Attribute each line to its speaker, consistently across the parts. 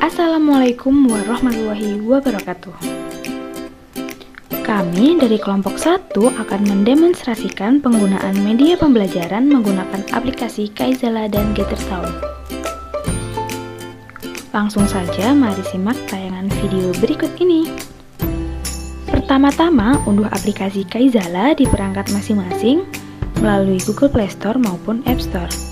Speaker 1: Assalamualaikum warahmatullahi wabarakatuh. Kami dari kelompok 1 akan mendemonstrasikan penggunaan media pembelajaran menggunakan aplikasi Kaizala dan Gathertown. Langsung saja mari simak tayangan video berikut ini. Pertama-tama unduh aplikasi Kaizala di perangkat masing-masing melalui Google Play Store maupun App Store.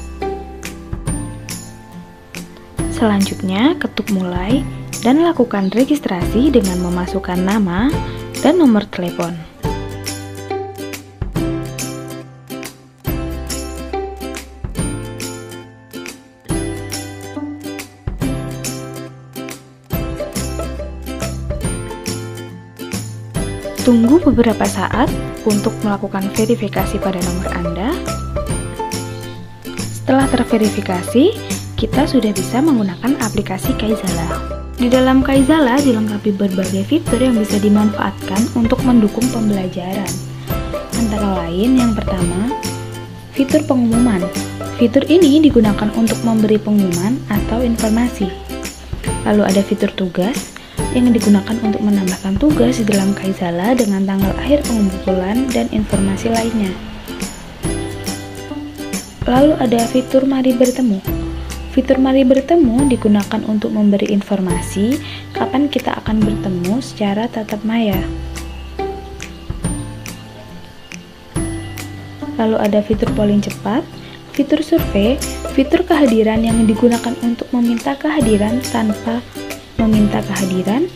Speaker 1: Selanjutnya, ketuk mulai dan lakukan registrasi dengan memasukkan nama dan nomor telepon. Tunggu beberapa saat untuk melakukan verifikasi pada nomor Anda. Setelah terverifikasi, kita sudah bisa menggunakan aplikasi Kaizala. Di dalam Kaizala dilengkapi berbagai fitur yang bisa dimanfaatkan untuk mendukung pembelajaran. Antara lain yang pertama, fitur pengumuman. Fitur ini digunakan untuk memberi pengumuman atau informasi. Lalu ada fitur tugas yang digunakan untuk menambahkan tugas di dalam Kaizala dengan tanggal akhir pengumpulan dan informasi lainnya. Lalu ada fitur mari bertemu. Fitur mari bertemu digunakan untuk memberi informasi kapan kita akan bertemu secara tatap maya. Lalu ada fitur polling cepat, fitur survei, fitur kehadiran yang digunakan untuk meminta kehadiran tanpa meminta kehadiran,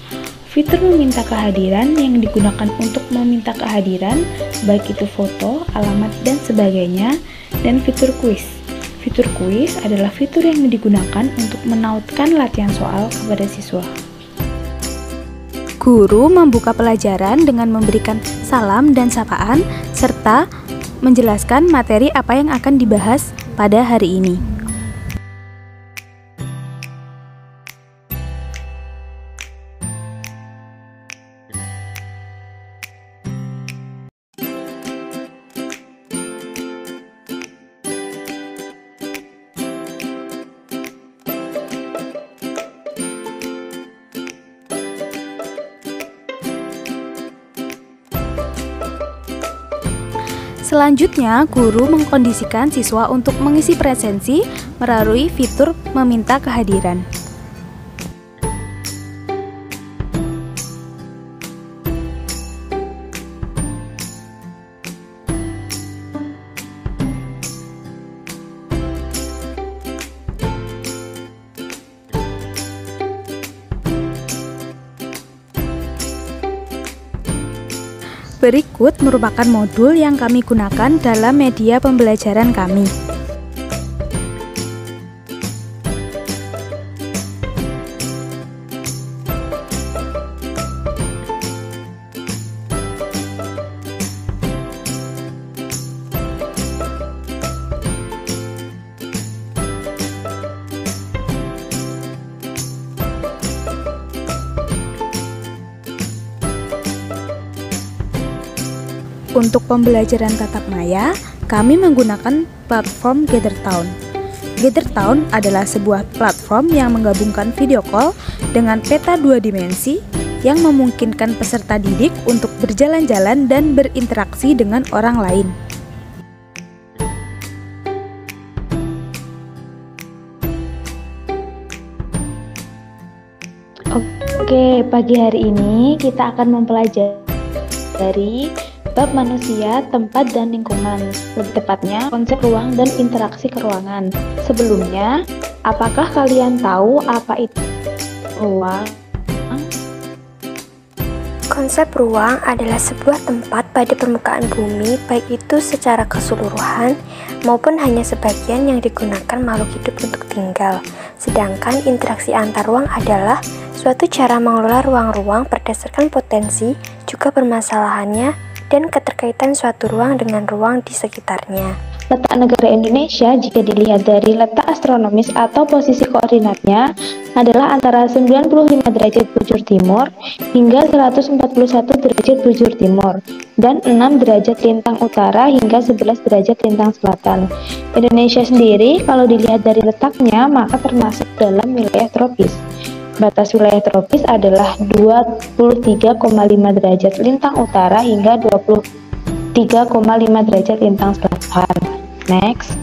Speaker 1: fitur meminta kehadiran yang digunakan untuk meminta kehadiran, baik itu foto, alamat, dan sebagainya, dan fitur kuis. Fitur kuis adalah fitur yang digunakan untuk menautkan latihan soal kepada siswa. Guru membuka pelajaran dengan memberikan salam dan sapaan, serta menjelaskan materi apa yang akan dibahas pada hari ini. Selanjutnya, guru mengkondisikan siswa untuk mengisi presensi melalui fitur meminta kehadiran. Berikut merupakan modul yang kami gunakan dalam media pembelajaran kami. Untuk pembelajaran tatap maya, kami menggunakan platform Gathertown. Gathertown adalah sebuah platform yang menggabungkan video call dengan peta 2 dimensi yang memungkinkan peserta didik untuk berjalan-jalan dan berinteraksi dengan orang lain. Oke, pagi hari ini kita akan mempelajari bab manusia, tempat, dan lingkungan. Lebih tepatnya, konsep ruang dan interaksi keruangan. Sebelumnya, apakah kalian tahu apa itu ruang?
Speaker 2: Konsep ruang adalah sebuah tempat pada permukaan bumi, baik itu secara keseluruhan maupun hanya sebagian yang digunakan makhluk hidup untuk tinggal. Sedangkan interaksi antar ruang adalah suatu cara mengelola ruang-ruang berdasarkan potensi, juga permasalahannya, dan keterkaitan suatu ruang dengan ruang di sekitarnya.
Speaker 1: Letak negara Indonesia jika dilihat dari letak astronomis atau posisi koordinatnya adalah antara 95 derajat bujur timur hingga 141 derajat bujur timur dan 6 derajat lintang utara hingga 11 derajat lintang selatan. Indonesia sendiri kalau dilihat dari letaknya maka termasuk dalam wilayah tropis. Batas wilayah tropis adalah 23,5 derajat lintang utara hingga 23,5 derajat lintang selatan. Next.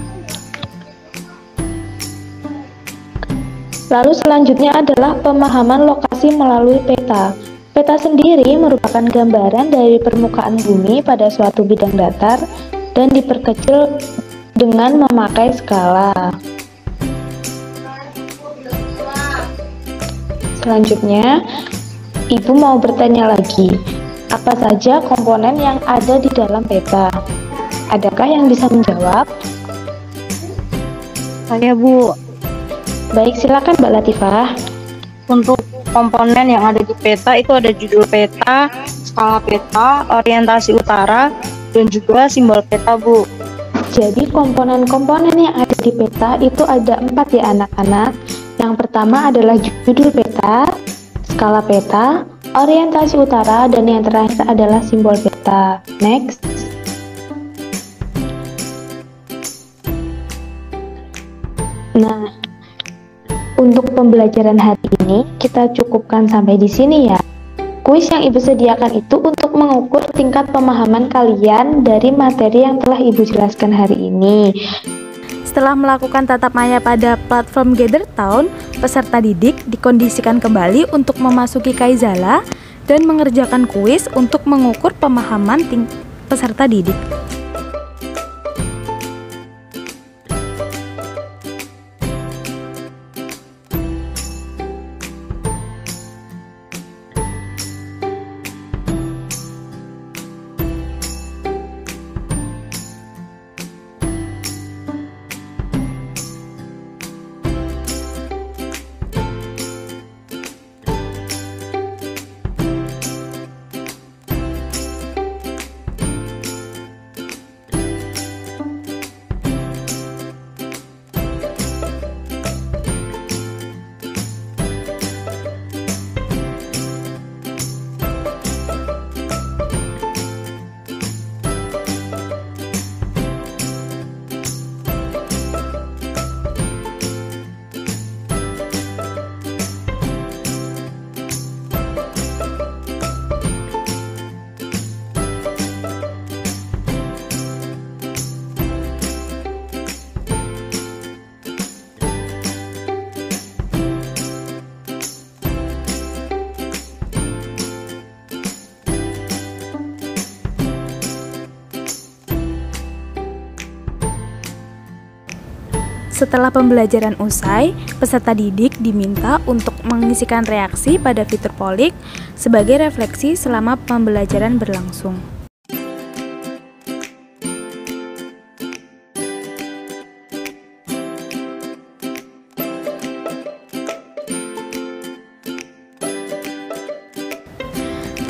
Speaker 1: Lalu selanjutnya adalah pemahaman lokasi melalui peta. Peta sendiri merupakan gambaran dari permukaan bumi pada suatu bidang datar dan diperkecil dengan memakai skala. Selanjutnya, Ibu mau bertanya lagi, apa saja komponen yang ada di dalam peta? Adakah yang bisa menjawab?
Speaker 3: Saya, Bu.
Speaker 1: Baik, silakan Mbak Latifah.
Speaker 3: Untuk komponen yang ada di peta itu ada judul peta, skala peta, orientasi utara, dan juga simbol peta, Bu.
Speaker 1: Jadi komponen-komponen yang ada di peta itu ada 4 ya anak-anak. Yang pertama adalah judul peta, skala peta, orientasi utara, dan yang terakhir adalah simbol peta. Next. Nah, untuk pembelajaran hari ini kita cukupkan sampai di sini ya. Kuis yang Ibu sediakan itu untuk mengukur tingkat pemahaman kalian dari materi yang telah Ibu jelaskan hari ini.
Speaker 4: Setelah melakukan tatap maya pada platform Gather Town, peserta didik dikondisikan kembali untuk memasuki Kaizala dan mengerjakan kuis untuk mengukur pemahaman peserta didik. Setelah pembelajaran usai, peserta didik diminta untuk mengisikan reaksi pada fitur Polik sebagai refleksi selama pembelajaran berlangsung.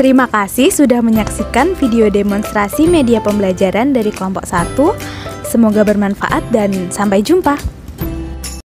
Speaker 4: Terima kasih sudah menyaksikan video demonstrasi media pembelajaran dari kelompok 1. Semoga bermanfaat dan sampai jumpa.